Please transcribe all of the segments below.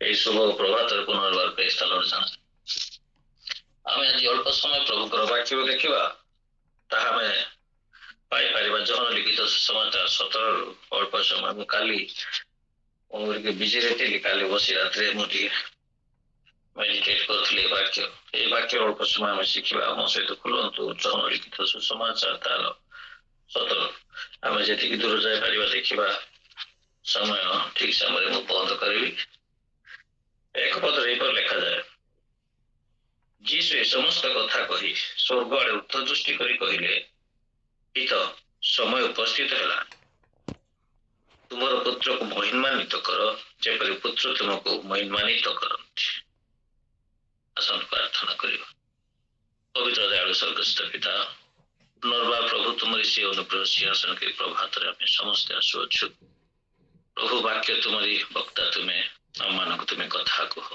এই শুভ প্রভাତରେ পুনର୍ବାର ପ୍ରେଜ୍ ଦ ଲର୍ଡ ଜଣାଏ। ଆମେ ଆଜି ଅଳ୍ପ ସମୟ ପ୍ରଭୁଙ୍କର ବାକ୍ୟକୁ ଦେଖିବା, ତାହା ଆମେ ପାଇପାରିବା ଯୋହନ ଲିଖିତ ସୁସମାଚାର 17ରୁ ଅଳ୍ପ ସମୟ। ମୁଁ କାଲି ଟିକେ ବିଜିରେ ଥିଲି, କାଲି ବସି ରାତିରେ ମୁଁ ଟିକେ ମେଡିଟେଟ୍ କରୁଥିଲି ବାକ୍ୟ। এই ବାକ୍ୟ ଅଳ୍ପ ସମୟ ଆମେ ଶିଖିବା। ଆମ ସହିତ ଖୋଲନ୍ତୁ ଯୋହନ ଲିଖିତ ସୁସମାଚାର ତାର 17। ଆମେ ଯେତିକି ଦୂର ଯାଇପାରିବା ଦେଖିବା। ସମୟ ଠିକ ସମୟରେ ମୁଁ ବନ୍ଦ କରିବି। ଏକ ପଦରେ ଏହିପରି ଲେଖାଯାଏ, ଯୀଶୁ ଏ ସମସ୍ତ କଥା କହି ସ୍ୱର୍ଗ ଆଡ଼େ ଉର୍ଦ୍ଧ୍ୱଦୃଷ୍ଟି କରି କହିଲେ, ପିତ, ସମୟ ଉପସ୍ଥିତ ହେଲା। ତୁମର ପୁତ୍ରକୁ ମହିମାନ୍ୱିତ କର, ଯେପରି ପୁତ୍ର ତୁମକୁ ମହିମାନ୍ୱିତ କରନ୍ତି। ଆସନ୍ତୁ ପ୍ରାର୍ଥନା କରିବା। ପବିତ୍ର ଦୟାଳୁ ସ୍ୱର୍ଗସ୍ଥ ପିତା, ପୁନର୍ବାର ପ୍ରଭୁ ତୁମରି ସେ ଅନୁଗ୍ରହ ସିଂହାସନ କରି ପ୍ରଭାତରେ ଆମେ ସମସ୍ତେ ଆସୁଅଛୁ। ପ୍ରଭୁ ବାକ୍ୟ ତୁମରି ବକ୍ତା, ତୁମେ ଆମମାନଙ୍କୁ ତୁମେ କଥା କୁହ।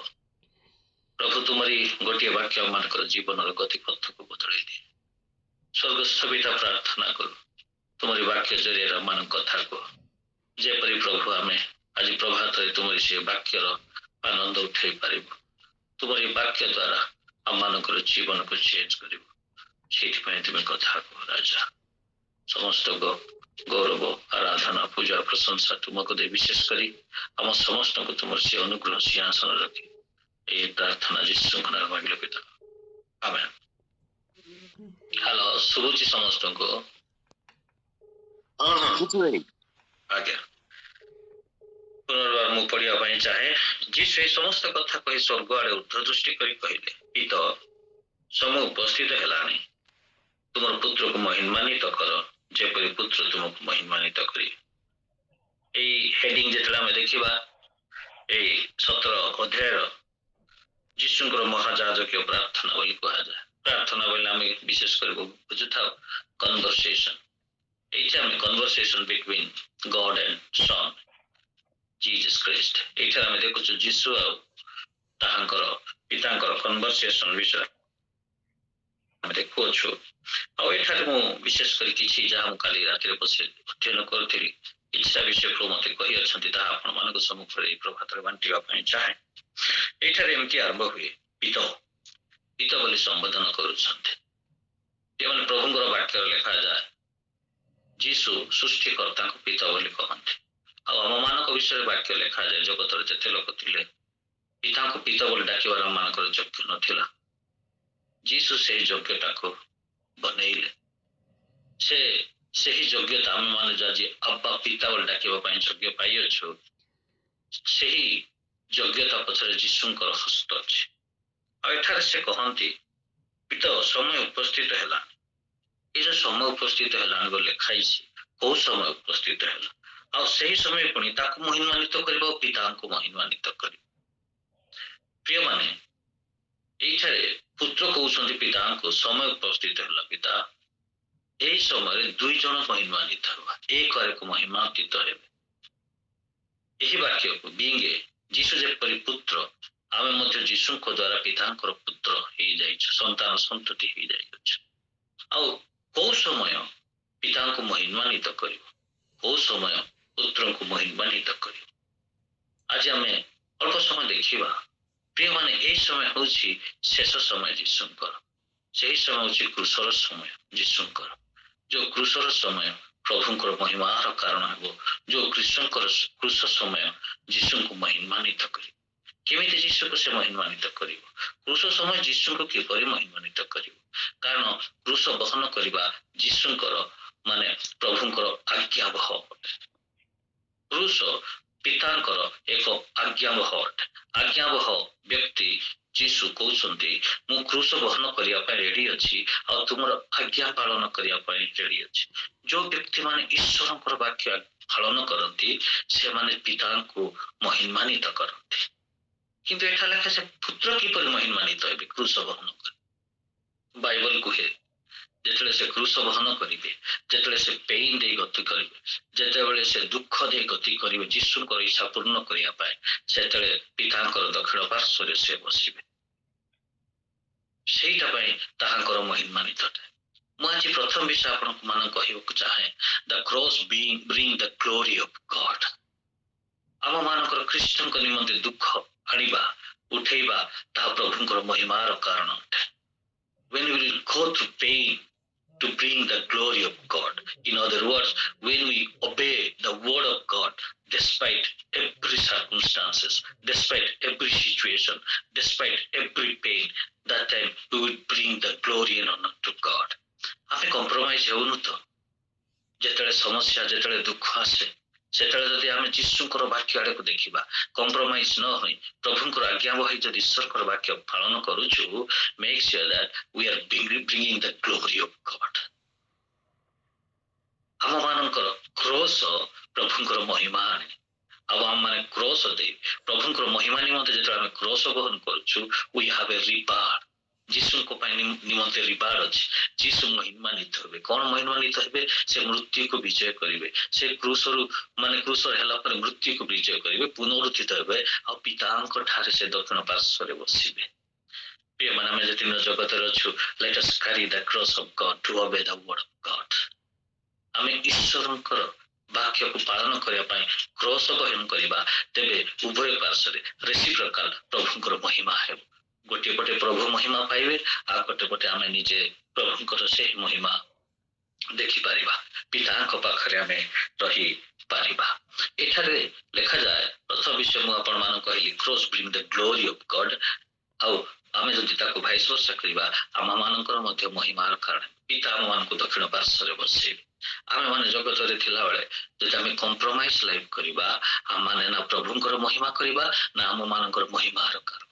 ପ୍ରଭୁ ତୁମରି ଗୋଟିଏ ବାକ୍ୟ ଆମମାନଙ୍କର ଜୀବନର ଗତିପଥକୁ ବଦଳାଇ ଦିଏ। ସ୍ୱର୍ଗସ୍ଥ ପିତା, ପ୍ରାର୍ଥନା କରୁ ତୁମରି ବାକ୍ୟ ଜରିଆରେ ଆମମାନଙ୍କ କଥା କୁହ, ଯେପରି ପ୍ରଭୁ ଆମେ ଆଜି ପ୍ରଭାତରେ ତୁମରି ସେ ବାକ୍ୟର ଆନନ୍ଦ ଉଠାଇ ପାରିବୁ। ତୁମରି ବାକ୍ୟ ଦ୍ୱାରା ଆମମାନଙ୍କର ଜୀବନକୁ ଚେଞ୍ଜ କରିବ। ସେଇଥିପାଇଁ ତୁମେ କଥା କୁହ ରାଜା। ସମସ୍ତ ଗୌରବ, ଆରାଧନା, ପୂଜା, ପ୍ରଶଂସା ତୁମକୁ ଦେଇ, ବିଶେଷ କରି ଆମ ସମସ୍ତଙ୍କୁ ତୁମର ସେ ଅନୁଗ୍ରହ ସିଂହାସନ ରଖି এই ପ୍ରାର୍ଥନା ଯୀଶୁଙ୍କ ନାମରେ ମାଗିଲେ ପିତା, ଆମେନ୍। ହ୍ୟାଲୋ, ଶୁଭୁଛି ସମସ୍ତଙ୍କୁ? ଆଜ୍ଞା, ପୁନର୍ବାର ମୁଁ ପଢିବା ପାଇଁ ଚାହେଁ। ଯୀଶୁ ଏ ସମସ୍ତ କଥା କହି ସ୍ୱର୍ଗ ଆଡ଼େ ଉର୍ଦ୍ଧ୍ୱଦୃଷ୍ଟି କରି କହିଲେ, ପିତ, ସମୟ ଉପସ୍ଥିତ ହେଲାଣି। ତୁମର ପୁତ୍ରକୁ ମହିମାନ୍ୱିତ କର, ଯେପରି ପୁତ୍ର ତୁମକୁ ମହିମାନ୍ୱିତ କରି। এই ହେଡିଂ ଯେତେବେଳେ ଆମେ ଦେଖିବା, এই 17 ଅଧ୍ୟାୟର ଯୀଶୁଙ୍କର ମହାଯାଜକୀୟ ପ୍ରାର୍ଥନା ବୋଲି କୁହାଯାଏ। ପ୍ରାର୍ଥନା ବୋଲି ଆମେ ବିଶେଷ କରି ବୁଝୁଥାଉ କନଭରସେସନ। ଏଇଠି ଆମେ କନଭରସେସନ ବିଟୱିନ୍ ଗଡ୍ ଆଣ୍ଡ ସନ୍ ଜିଜସ୍ ଖ୍ରୀଷ୍ଟ। ଏଇଠାରେ ଆମେ ଦେଖୁଛୁ ଯୀଶୁ ଆଉ ତାହାଙ୍କର ପିତାଙ୍କର କନଭରସେସନ ବିଷୟରେ ଆମେ ଦେଖୁଅଛୁ। ଆଉ ଏଠାରେ ମୁଁ ବିଶେଷ କରି କିଛି ଯାହା ମୁଁ କାଲି ରାତିରେ ବସି ଅଧ୍ୟୟନ କରୁଥିଲି, କିଛିଟା ବିଷୟ ପ୍ରଭୁ ମୋତେ କହିଅଛନ୍ତି, ତାହା ଆପଣମାନଙ୍କ ସମ୍ମୁଖରେ ଏହି ପ୍ରଭାତରେ ବାଣ୍ଟିବା ପାଇଁ ଚାହେଁ। ଏଇଠାରେ ଏମିତି ଆରମ୍ଭ ହୁଏ, ପିତ ପିତ ବୋଲି ସମ୍ବୋଧନ କରୁଛନ୍ତି। ଏମାନେ ପ୍ରଭୁଙ୍କର ବାକ୍ୟରେ ଲେଖାଯାଏ, ଯୀଶୁ ସୃଷ୍ଟିକର୍ତ୍ତାଙ୍କୁ ପିତ ବୋଲି କହନ୍ତି। ଆଉ ଆମମାନଙ୍କ ବିଷୟରେ ବାକ୍ୟ ଲେଖାଯାଏ, ଜଗତର ଯେତେ ଲୋକ ଥିଲେ ପିତାଙ୍କୁ ପିତ ବୋଲି ଡାକିବାର ଆମମାନଙ୍କର ଯୋଗ୍ୟ ନଥିଲା। ଯୀଶୁ ସେହି ଯୋଗ୍ୟତାକୁ ବନେଇଲେ। ସେହି ଯୋଗ୍ୟତା ଆମେମାନେ ଆଜି ଆବ୍ବା ପିତା ବୋଲି ଡାକିବା ପାଇଁ ଯୋଗ୍ୟ ପାଇଅଛୁ। ସେହି ଯୋଗ୍ୟତା ପଛରେ ଯୀଶୁଙ୍କର ହସ୍ତ ଅଛି। ଆଉ ଏଠାରେ ସେ କହନ୍ତି, ପିତ, ସମୟ ଉପସ୍ଥିତ ହେଲା। ଏ ଯୋଉ ସମୟ ଉପସ୍ଥିତ ହେଲାଣି ବୋଲି ଲେଖାଇଛି, କୋଉ ସମୟ ଉପସ୍ଥିତ ହେଲା? ଆଉ ସେହି ସମୟ ପୁଣି ତାକୁ ମହିମାନ୍ୱିତ କରିବ, ପିତାଙ୍କୁ ମହିମାନ୍ୱିତ କରିବ। ପ୍ରିୟମାନେ, ଏଇଠାରେ ପୁତ୍ର କହୁଛନ୍ତି ପିତାଙ୍କୁ, ସମୟ ଉପସ୍ଥିତ ହେଲା ପିତା। ଏହି ସମୟରେ ଦୁଇ ଜଣ ମହିମାନ୍ୱିତ ହେବା, ଏକକୁ ମହିମାନ୍ୱିତ ହେବେ। ଏହି ବାକ୍ୟକୁ ବିଙ୍ଗେ ଯୀଶୁ ଯେପରି ପୁତ୍ର, ଆମେ ମଧ୍ୟ ଯୀଶୁଙ୍କ ଦ୍ୱାରା ପିତାଙ୍କର ପୁତ୍ର ହେଇଯାଇଛୁ, ସନ୍ତାନ ସନ୍ତତି ହେଇଯାଇଅଛୁ। ଆଉ କୋଉ ସମୟ ପିତାଙ୍କୁ ମହିମାନ୍ୱିତ କରିବ, କୋଉ ସମୟ ପୁତ୍ରଙ୍କୁ ମହିମାନ୍ୱିତ କରିବ? ଆଜି ଆମେ ଅଳ୍ପ ସମୟ ଦେଖିବା। ପ୍ରିୟମାନେ, ଏହି ସମୟ ହେଉଛି ଶେଷ ସମୟ ଯୀଶୁଙ୍କର। ସେହି ସମୟ ହେଉଛି କୃଷର ସମୟ ଯୀଶୁଙ୍କର। ଯୋଉ କୃଷର ସମୟ ପ୍ରଭୁଙ୍କର ମହିମାର କାରଣ ହେବ। ଯୋଉ କୃଷ ସମୟ ଯୀଶୁଙ୍କୁ ମହିମାନ୍ୱିତ କରିବ। କେମିତି ଯୀଶୁକୁ ସେ ମହିମାନ୍ୱିତ କରିବ? କୃଷ ସମୟ ଯୀଶୁଙ୍କୁ କିପରି ମହିମାନ୍ୱିତ କରିବ? କାରଣ କୃଷ ବହନ କରିବା ଯୀଶୁଙ୍କର ମାନେ ପ୍ରଭୁଙ୍କର ଆଜ୍ଞାବହ ଅଟେ। କୃଷ ପିତାଙ୍କର ଏକ ଆଜ୍ଞାବହ ଅଟେ। ଆଜ୍ଞାବହ ବ୍ୟକ୍ତି ଯୀଶୁ କହୁଛନ୍ତି, ମୁଁ କୃଷ ବହନ କରିବା ପାଇଁ ରେଡି ଅଛି, ଆଉ ତୁମର ଆଜ୍ଞା ପାଳନ କରିବା ପାଇଁ ରେଡି ଅଛି। ଯୋଉ ବ୍ୟକ୍ତିମାନେ ଈଶ୍ୱରଙ୍କର ବାକ୍ୟ ପାଳନ କରନ୍ତି, ସେମାନେ ପିତାଙ୍କୁ ମହିମାନ୍ୱିତ କରନ୍ତି। କିନ୍ତୁ ଏଠାରେ ଲେଖା, ସେ ପୁତ୍ର କିପରି ମହିମାନ୍ୱିତ ହେବେ? କୃଷ ବହନ କରି। ବାଇବଲ କୁହେ, ଯେତେବେଳେ ସେ କୃଷ ବହନ କରିବେ, ଯେତେବେଳେ ସେ ପେଇନ ଦେଇ ଗତି କରିବେ, ଯେତେବେଳେ ସେ ଦୁଃଖ ଦେଇ ଗତି କରିବେ ଯୀଶୁଙ୍କର ଇଚ୍ଛା ପୂର୍ଣ୍ଣ କରିବା ପାଇଁ, ସେତେବେଳେ ପିତାଙ୍କର ଦକ୍ଷିଣ ପାର୍ଶ୍ୱରେ ସେ ବସିବେ। ସେଇଟା ପାଇଁ ତାହାଙ୍କର ମହିମାନ୍ୱିତ। ମୁଁ ଆଜି ପ୍ରଥମ ବିଷୟ ଆପଣଙ୍କୁ ମାନଙ୍କୁ କହିବାକୁ ଚାହେଁ, the cross bring the glory of God. ଆମ ମାନଙ୍କର ଖ୍ରୀଷ୍ଟଙ୍କ ନିମନ୍ତେ ଦୁଃଖ ଆଣି ତାହା ପ୍ରଭୁଙ୍କର ମହିମାର କାରଣ ଅଟେ। When we will go through pain to bring the glory of God. In other words, when we obey the word of God, despite every circumstances, despite every situation, despite every pain, that time we will bring the glory and honor to God. ଆମେ compromise ହେଉନୁ ତ? ଯେତେବେଳେ ସମସ୍ୟା, ଯେତେବେଳେ ଦୁଃଖ ଆସେ, ସେତେବେଳେ ଯଦି ଆମେ ଯୀଶୁଙ୍କର ବାକ୍ୟ ଆଡକୁ ଦେଖିବା, କମ୍ପ୍ରମାଇଜ ନ ହୋଇ ପ୍ରଭୁଙ୍କର ଆଜ୍ଞା ବହି ଯଦି ଈଶ୍ୱରଙ୍କର ବାକ୍ୟ ପାଳନ କରୁଛୁ, make sure that we are bringing the glory of God. ଆମ ମାନଙ୍କର କ୍ରୋଶ ପ୍ରଭୁଙ୍କର ମହିମା ଆଣେ। ଆଉ ଆମ ମାନେ କ୍ରୋଶ ଦେଇ ପ୍ରଭୁଙ୍କର ମହିମା ନିମନ୍ତେ ଯେତେବେଳେ ଆମେ କ୍ରୋଶ ବହନ କରୁଛୁ, we have a reward. ଯୀଶୁଙ୍କ ପାଇଁ ନିମନ୍ତେ ରିବାର୍ଡ ଅଛି। ଯୀଶୁ ମହିମାନ୍ୱିତ ହେବେ। କଣ ମହିମାନ୍ୱିତ ହେବେ? ସେ ମୃତ୍ୟୁକୁ ବିଜୟ କରିବେ। ସେ କ୍ରୁଶରେ ହେଲା ପରେ ମୃତ୍ୟୁକୁ ବିଜୟ କରିବେ, ପୁନରୁତ୍ଥିତ ହେବେ, ଆଉ ପିତାଙ୍କ ଠାରେ ସେ ଦକ୍ଷିଣ ପାର୍ଶ୍ୱରେ ବସିବେ। ପ୍ରିୟମାନେ, ଆମେ ଯେତିକି ଜଗତରେ ଅଛୁ, let us carry the cross of God to obey the word of God. ଆମେ ଈଶ୍ୱରଙ୍କର ବାକ୍ୟକୁ ପାଳନ କରିବା ପାଇଁ କ୍ରୋଶ ବହନ କରିବା, ତେବେ ଉଭୟ ପାର୍ଶ୍ୱରେ ରେସିପ୍ରୋକାଲ ପ୍ରଭୁଙ୍କର ମହିମା ହେବ। ଗୋଟିଏ ପଟେ ପ୍ରଭୁ ମହିମା ପାଇବେ, ଆଉ ଗୋଟେ ପଟେ ଆମେ ନିଜେ ପ୍ରଭୁଙ୍କର ସେହି ମହିମା ଦେଖିପାରିବା, ପିତାଙ୍କ ପାଖରେ ଆମେ ରହିପାରିବା। ଏଠାରେ ଲେଖାଯାଏ, ପ୍ରଥମ ବିଷୟ ମୁଁ ଆପଣମାନଙ୍କୁ କହିଲି, cross bring the glory of God. ଆଉ ଆମେ ଯଦି ତାକୁ ଭାଇସ ବର୍ଷା କରିବା, ଆମମାନଙ୍କର ମଧ୍ୟ ମହିମାର କାରଣ ପିତା ଆମମାନଙ୍କୁ ଦକ୍ଷିଣ ପାର୍ଶ୍ୱରେ ବସେଇବେ। ଆମେ ମାନେ ଜଗତରେ ଥିଲାବେଳେ ଯଦି ଆମେ କମ୍ପ୍ରମାଇଜ ଲାଇଫ କରିବା, ଆମମାନେ ନା ପ୍ରଭୁଙ୍କର ମହିମା କରିବା, ନା ଆମମାନଙ୍କର ମହିମାର କାରଣ।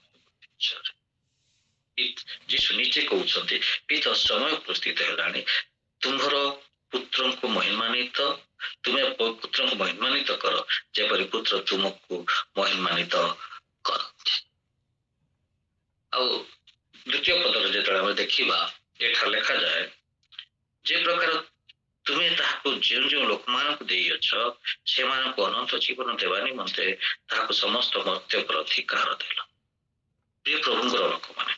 ଯୀଶୁ ନିଜେ କହୁଛନ୍ତି, ପିତା ସମୟ ଉପସ୍ଥିତ ହେଲାଣି, ତୁମ୍ଭର ପୁତ୍ରଙ୍କୁ ମହିମାନ୍ୱିତ, ତୁମେ ପୁତ୍ରଙ୍କୁ ମହିମାନ୍ୱିତ କର, ଯେପରି ପୁତ୍ର ତୁମକୁ ମହିମାନ୍ୱିତ କରନ୍ତି। ଆଉ ଦ୍ୱିତୀୟ ପଦରେ ଯେତେବେଳେ ଆମେ ଦେଖିବା, ଏଠାରେ ଲେଖାଯାଏ, ଯେ ପ୍ରକାର ତୁମେ ତାହାକୁ ଯେଉଁ ଯେଉଁ ଲୋକମାନଙ୍କୁ ଦେଇଅଛ, ସେମାନଙ୍କୁ ଅନନ୍ତ ଜୀବନ ଦେବା ନିମନ୍ତେ ତାହାକୁ ସମସ୍ତ ମର୍ତ୍ତ୍ୟ ଉପରେ ଅଧିକାର ଦେଲ। ପ୍ରିୟ ପ୍ରଭୁଙ୍କର ଲୋକମାନେ,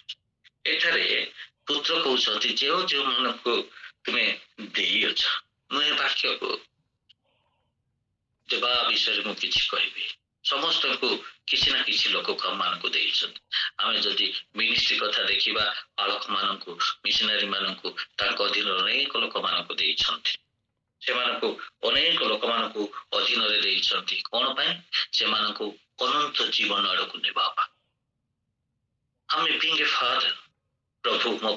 ଏଠାରେ ପୁତ୍ର କହୁଛନ୍ତି, ଯେଉଁମାନଙ୍କୁ ତୁମେ ଦେଇଅଛ। ମୁଁ ଏ ବାକ୍ୟକୁ ଦେବା ବିଷୟରେ ମୁଁ କିଛି କହିବି। ସମସ୍ତଙ୍କୁ କିଛି ନା କିଛି ଲୋକକୁ ଆମମାନଙ୍କୁ ଦେଇଛନ୍ତି। ଆମେ ଯଦି ମିନିଷ୍ଟ୍ରି କଥା ଦେଖିବା, ପାଳକ ମାନଙ୍କୁ, ମିଶନାରୀ ମାନଙ୍କୁ ତାଙ୍କ ଅଧୀନରେ ଅନେକ ଲୋକମାନଙ୍କୁ ଦେଇଛନ୍ତି। ସେମାନଙ୍କୁ ଅନେକ ଲୋକମାନଙ୍କୁ ଅଧୀନରେ ଦେଇଛନ୍ତି। କଣ ପାଇଁ? ସେମାନଙ୍କୁ ଅନନ୍ତ ଜୀବନ ଆଡକୁ ନେବା ପାଇଁ। ଆମେ being a father, ପ୍ରଭୁ ମୋ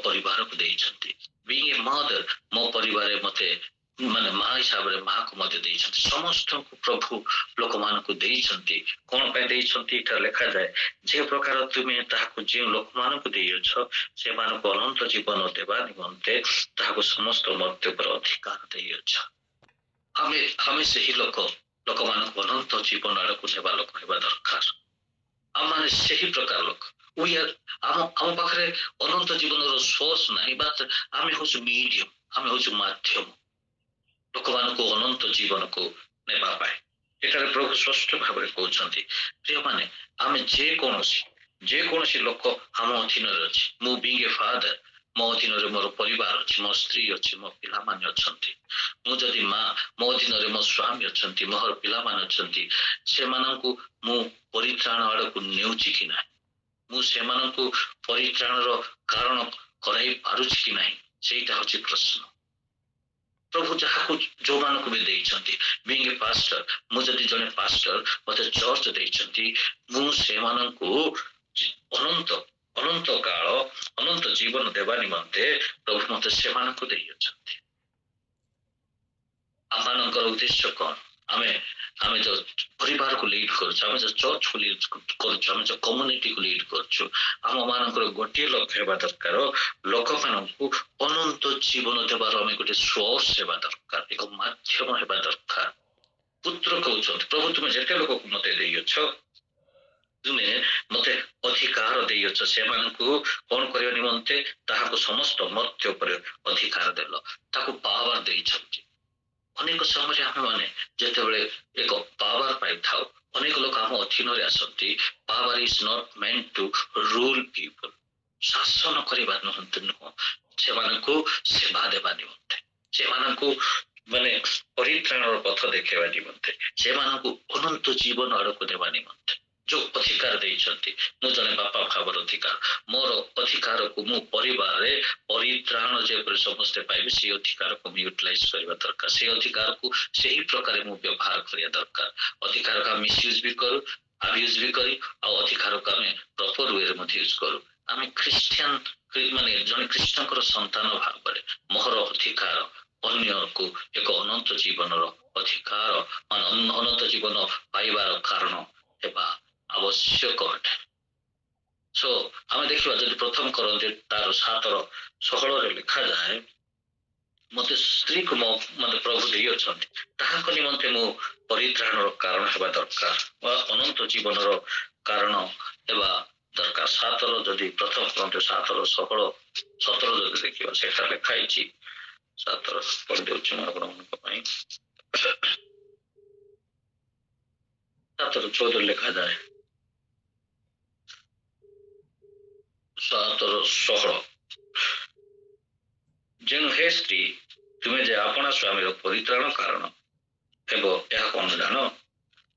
ପରିବାରକୁ ଦେଇଛନ୍ତି। being a mother, ମୋ ପରିବାରରେ ମତେ ମାନେ ମା ହିସାବରେ ମାକୁ ମଧ୍ୟ ଦେଇଛନ୍ତି। ସମସ୍ତଙ୍କୁ ପ୍ରଭୁ ଲୋକମାନଙ୍କୁ ଦେଇଛନ୍ତି। କଣ ପାଇଁ ଦେଇଛନ୍ତି? ଏଠାରେ ଲେଖାଯାଏ, ଯେ ପ୍ରକାର ତୁମେ ତାହାକୁ ଯେଉଁ ଲୋକମାନଙ୍କୁ ଦେଇଅଛ, ସେମାନଙ୍କୁ ଅନନ୍ତ ଜୀବନ ଦେବା ନିମନ୍ତେ ତାହାକୁ ସମସ୍ତ ମର୍ତ୍ତ୍ୟ ଉପରେ ଅଧିକାର ଦେଇଅଛ। ଆମେ ସେହି ଲୋକମାନଙ୍କୁ ଅନନ୍ତ ଜୀବନ ଆଡକୁ ନେବା ଲୋକ ହେବା ଦରକାର। ଆମମାନେ ସେହି ପ୍ରକାର ଲୋକ। ଆମ ପାଖରେ ଅନନ୍ତ ଜୀବନର ସୋର୍ସ ନାହିଁ, ବାସ୍ ଆମେ ହଉଛୁ ମିଡିୟମ, ଆମେ ହଉଛୁ ମାଧ୍ୟମ ଲୋକମାନଙ୍କୁ ଅନନ୍ତ ଜୀବନକୁ ନେବା ପାଇଁ। ଏଠାରେ ପ୍ରଭୁ ସ୍ପଷ୍ଟ ଭାବରେ କହୁଛନ୍ତି, ପ୍ରିୟମାନେ, ଆମେ ଯେକୌଣସି ଲୋକ ଆମ ଅଧୀନରେ ଅଛି। ମୁଁ ବିଙ୍ଗ ଏ ଫାଦର, ମୋ ଅଧୀନରେ ମୋର ପରିବାର ଅଛି, ମୋ ସ୍ତ୍ରୀ ଅଛି, ମୋ ପିଲାମାନେ ଅଛନ୍ତି। ମୁଁ ଯଦି ମା, ମୋ ଅଧୀନରେ ମୋ ସ୍ୱାମୀ ଅଛନ୍ତି, ମୋର ପିଲାମାନେ ଅଛନ୍ତି। ସେମାନଙ୍କୁ ମୁଁ ପରିତ୍ରାଣ ଆଡକୁ ନେଉଛି କି ନାହିଁ? ମୁଁ ସେମାନଙ୍କୁ ପରିତ୍ରାଣର କାରଣ କରାଇ ପାରୁଛି କି ନାହିଁ? ସେଇଟା ହଉଛି ପ୍ରଶ୍ନ। ପ୍ରଭୁ ଯାହାକୁ ଯୋଉମାନଙ୍କୁ ବି ଦେଇଛନ୍ତି, ବିଙ୍ଗ ଏ ପାଷ୍ଟର, ମୁଁ ଯଦି ଜଣେ ପାଷ୍ଟର, ମତେ ଚର୍ଚ୍ଚ ଦେଇଛନ୍ତି, ମୁଁ ସେମାନଙ୍କୁ ଅନନ୍ତ କାଳ, ଅନନ୍ତ ଜୀବନ ଦେବା ନିମନ୍ତେ ପ୍ରଭୁ ମତେ ସେମାନଙ୍କୁ ଦେଇଅଛନ୍ତି। ଆମମାନଙ୍କର ଉଦ୍ଦେଶ୍ୟ କଣ? ଆମେ ଯୋଉ ପରିବାରକୁ ଲିଡ୍ କରୁଛୁ, ଆମେ ଯୋଉ ଚର୍ଚ୍ଚକୁ ଲିଡ୍ କରୁଛୁ, ଆମେ ଯୋଉ କମ୍ୟୁନିଟିକୁ ଲିଡ୍ କରୁଛୁ, ଆମ ମାନଙ୍କର ଗୋଟିଏ ଲକ୍ଷ୍ୟ ହେବା ଦରକାର, ଲୋକମାନଙ୍କୁ ଅନନ୍ତ ଜୀବନ ଦେବାର ଆମେ ଗୋଟେ ସୋର୍ସ ହେବା ଦରକାର, ଏକ ମାଧ୍ୟମ ହେବା ଦରକାର। ପୁତ୍ର କହୁଛନ୍ତି, ପ୍ରଭୁ ତୁମେ ଯେତେ ଲୋକକୁ ମତେ ଦେଇଅଛ, ତୁମେ ମତେ ଅଧିକାର ଦେଇଅଛ, ସେମାନଙ୍କୁ କଣ କରିବା ନିମନ୍ତେ ତାହାକୁ ସମସ୍ତ ମର୍ତ୍ତ୍ୟ ଉପରେ ଅଧିକାର ଦେଲ, ତାକୁ ପାୱାର ଦେଇଛନ୍ତି। ଅନେକ ସମୟରେ ଆମେମାନେ ଯେତେବେଳେ ଏକ ପାୱାର ପାଇଥାଉ, ଅନେକ ଲୋକ ଆମ ଅଧୀନରେ ଆସନ୍ତି। ପାୱାର ଇଜ ନଟ୍ ମେଣ୍ଟ ଟୁ ରୁଲ ପିପଲ, ଶାସନ କରିବା ନୁହଁ, ସେମାନଙ୍କୁ ସେବା ଦେବା ନିମନ୍ତେ, ସେମାନଙ୍କୁ ମାନେ ପରିତ୍ରାଣର ପଥ ଦେଖେଇବା ନିମନ୍ତେ, ସେମାନଙ୍କୁ ଅନନ୍ତ ଜୀବନ ଆଡକୁ ଦେବା ନିମନ୍ତେ ଯୋଉ ଅଧିକାର ଅଧିକାର ଦେଇଛନ୍ତି। ମୁଁ ଜଣେ ବାପା ଭାବର ଅଧିକାର, ମୋର ଅଧିକାରକୁ ମୁଁ ପରିବାରରେ ପରିତ୍ରାଣ ଯେପରି ସମସ୍ତେ ପାଇବେ ସେଇ ଅଧିକାରକୁ ମୁଁ ୟୁଟିଲାଇଜ କରିବା ଦରକାର। ସେଇ ଅଧିକାରକୁ ସେହି ପ୍ରକାର ମୁଁ ବ୍ୟବହାର କରିବା ଦରକାର। ଅଧିକାରକୁ ଆମେ ମିସୟୁଜ ବି କରୁ, ଆବ୍ୟୁଜ ବି କରି, ଆଉ ଅଧିକାରକୁ ଆମେ ପ୍ରପର ୱେରେ ମଧ୍ୟ ୟୁଜ କରୁ। ଆମେ ଖ୍ରୀଷ୍ଟିଆନ ମାନେ ଜଣେ ଖ୍ରୀଷ୍ଟଙ୍କର ସନ୍ତାନ ଭାବରେ ମୋର ଅଧିକାର ଅନ୍ୟକୁ ଏକ ଅନନ୍ତ ଜୀବନର ଅଧିକାର ମାନେ ଅନନ୍ତ ଜୀବନ ପାଇବାର କାରଣ ହେବା ଆବଶ୍ୟକ ଅଟେ। ସୋ ଆମେ ଦେଖିବା ଯଦି ପ୍ରଥମ କରନ୍ତି ତାର 7:16 ଲେଖାଯାଏ, ମତେ ସ୍ତ୍ରୀକୁ ମତେ ପ୍ରଭୁ ଦେଇଅଛନ୍ତି, ତାହାଙ୍କ ନିମନ୍ତେ ମୁଁ ପରିତ୍ରାଣର କାରଣ ହେବା ଦରକାର ବା ଅନନ୍ତ ଜୀବନର କାରଣ ହେବା ଦରକାର। 7 ଯଦି ପ୍ରଥମ କରନ୍ତି 7:16-17 ଯଦି ଦେଖିବା ସେଟା ଲେଖା ହେଇଛି। 7 ପଢିଦେଉଛି ମୁଁ ଆପଣମାନଙ୍କ ପାଇଁ। 7:14 ଲେଖାଯାଏ, 7:16 ଯେଣୁ ହେ ସ୍ତ୍ରୀ ତୁମେ ଯେ ଆପଣା ସ୍ୱାମୀର ପରିତ୍ରାଣ କାରଣ ହେବ ଏହା କଣ ଜାଣ,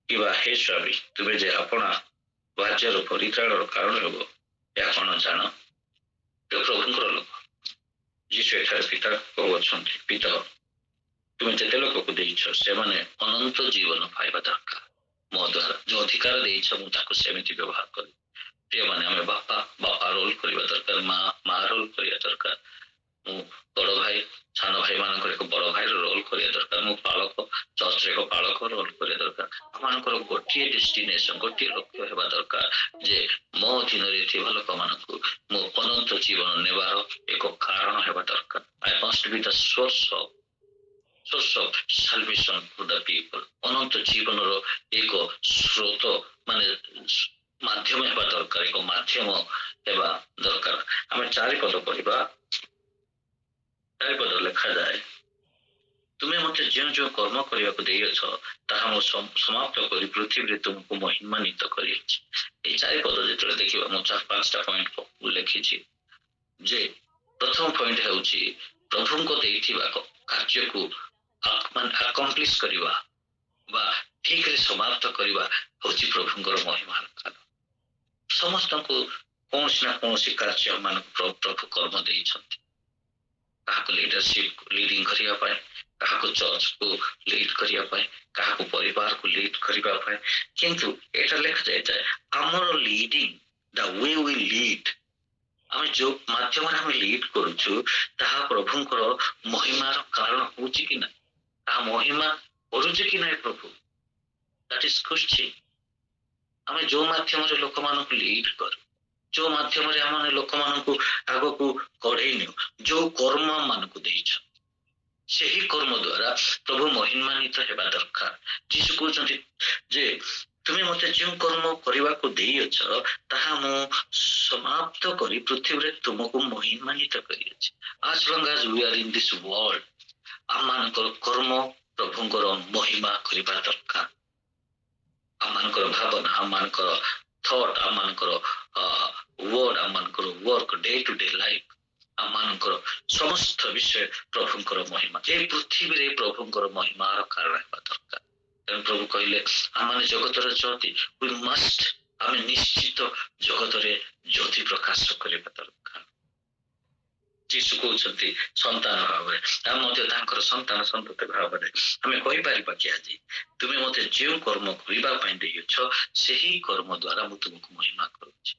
କିମ୍ବା ହେ ସ୍ୱାମୀ ତୁମେ ଯେ ଆପଣା ଭାର୍ଯ୍ୟର ପରିତ୍ରାଣର କାରଣ ହେବ ଏହା କଣ ଜାଣ। ପ୍ରଭୁଙ୍କର ଲୋକ ଯୀଶୁ ଏଠାରେ ପିତା କହୁଅଛନ୍ତି, ପିତା ତୁମେ ଯେତେ ଲୋକକୁ ଦେଇଛ ସେମାନେ ଅନନ୍ତ ଜୀବନ ପାଇବା ଦରକାର। ମୋ ଦ୍ୱାରା ଯୋଉ ଅଧିକାର ଦେଇଛ ମୁଁ ତାକୁ ସେମିତି ବ୍ୟବହାର କରେ। ପ୍ରିୟମାନେ ଆମେ ବାପା ରୋଲ କରିବା ଦରକାର, ମା ରୋଲ କରିବା ଦରକାର। ମୁଁ ବଡ ଭାଇ ସାନ ଭାଇ ମାନଙ୍କର ଏକ ବଡ ଭାଇର ରୋଲ କରିବା ଦରକାର। ମୁଁ ପାଳକ ଚର୍ଚ୍ଚରେ ଏକ ପାଳକ ରୋଲ କରିବା ଦରକାର। ଆମମାନଙ୍କର ଗୋଟିଏ ଡେଷ୍ଟିନେସନ ଗୋଟିଏ ଲକ୍ଷ୍ୟ ହେବା ଦରକାର ଯେ ମୋ ଅଧୀନରେ ଥିବା ଲୋକମାନଙ୍କୁ ମୁଁ ଅନନ୍ତ ଜୀବନ ନେବାର ଏକ କାରଣ ହେବା ଦରକାର। I must be the source of salvation for the people। ଅନନ୍ତ ଜୀବନର ଏକ ସ୍ରୋତ ମାନେ ମାଧ୍ୟମ ହେବା ଦରକାର, ଏକ ମାଧ୍ୟମ ହେବା ଦରକାର। ଆମେ 4 ପଦ ପଢିବା। 4 ପଦ ଲେଖାଯାଏ, ତୁମେ ମତେ ଯେଉଁ ଯେଉଁ କର୍ମ କରିବାକୁ ଦେଇଅଛ ତାହା ମୁଁ ସମାପ୍ତ କରି ପୃଥିବୀରେ ତୁମକୁ ମହିମାନ୍ୱିତ କରିଅଛି। ଏଇ 4 ପଦ ଯେତେବେଳେ ଦେଖିବା ମୁଁ 4-5ଟା ପଏଣ୍ଟ ଲେଖିଛି। ଯେ ପ୍ରଥମ ପଏଣ୍ଟ ହେଉଛି ପ୍ରଭୁଙ୍କ ଦେଇଥିବା କାର୍ଯ୍ୟକୁ ଆକମ୍ପ୍ଲିଶ କରିବା ବା ଠିକରେ ସମାପ୍ତ କରିବା ହେଉଛି ପ୍ରଭୁଙ୍କର ମହିମାର କାରଣ। ସମସ୍ତଙ୍କୁ କୌଣସି ନା କୌଣସି କାର୍ଯ୍ୟ ମାନଙ୍କୁ ପ୍ରଭୁ କର୍ମ ଦେଇଛନ୍ତି। କାହାକୁ ଲିଡରସିପ ଲିଡିଂ କରିବା ପାଇଁ, କାହାକୁ ଚର୍ଚ୍ଚକୁ ଲିଡ୍ କରିବା ପାଇଁ, କାହାକୁ ପରିବାରକୁ ଲିଡ୍ କରିବା ପାଇଁ। କିନ୍ତୁ ଏଟା ଲେଖାଯାଇଥାଏ ଆମର leading the we we lead, ଆମେ ଯୋଉ ମାଧ୍ୟମରେ ଆମେ ଲିଡ୍ କରୁଛୁ ତାହା ପ୍ରଭୁଙ୍କର ମହିମାର କାରଣ ହଉଛି କି ନା, ତାହା ମହିମା କରୁଛି କି ନାହିଁ ପ୍ରଭୁ। That is question. ଆମେ ଯୋଉ ମାଧ୍ୟମରେ ଲୋକମାନଙ୍କୁ ଲିଡ୍ କରୁ, ଯୋଉ ମାଧ୍ୟମରେ ଆମେ ଲୋକମାନଙ୍କୁ ଆଗକୁ କଢେଇ ନେଉ, ଯୋଉ କର୍ମ ମାନଙ୍କୁ ଦେଇଛ ସେହି କର୍ମ ଦ୍ୱାରା ପ୍ରଭୁ ମହିମାନ୍ୱିତ ହେବା ଦରକାର। ଯୀଶୁ କହୁଛନ୍ତି ଯେ ତୁମେ ମତେ ଯେଉଁ କର୍ମ କରିବାକୁ ଦେଇଅଛ ତାହା ମୁଁ ସମାପ୍ତ କରି ପୃଥିବୀରେ ତୁମକୁ ମହିମାନ୍ୱିତ କରିଅଛି। as long as we are in this world ଆମମାନଙ୍କର କର୍ମ ପ୍ରଭୁଙ୍କର ମହିମା କରିବା ଦରକାର। ଆମମାନଙ୍କର ଭାବନା, ଆମମାନଙ୍କର ଥଟ୍, ଆମମାନଙ୍କର ୱାର୍ଡ, ଆମମାନଙ୍କର work, day to day life, ଆମମାନଙ୍କର ସମସ୍ତ ବିଷୟ ପ୍ରଭୁଙ୍କର ମହିମା ଏ ପୃଥିବୀରେ ପ୍ରଭୁଙ୍କର ମହିମାର କାରଣ ହେବା ଦରକାର। ତେଣୁ ପ୍ରଭୁ କହିଲେ ଆମମାନେ ଜଗତର ଜ୍ୟୋତି, we must ଆମେ ନିଶ୍ଚିତ ଜଗତରେ ଜ୍ୟୋତି ପ୍ରକାଶ କରିବା ଦରକାର। ଯୀଶୁ କହୁଛନ୍ତି ସନ୍ତାନ ଭାବରେ, ଆମେ ମଧ୍ୟ ତାଙ୍କର ସନ୍ତାନ ସନ୍ତତି ଭାବରେ ଆମେ କହିପାରିବା କି ଆଜି ତୁମେ ମତେ ଯେଉଁ କର୍ମ କରିବା ପାଇଁ ଦେଇଅଛ ସେହି କର୍ମ ଦ୍ୱାରା ମୁଁ ତୁମକୁ ମହିମା କରୁଛି।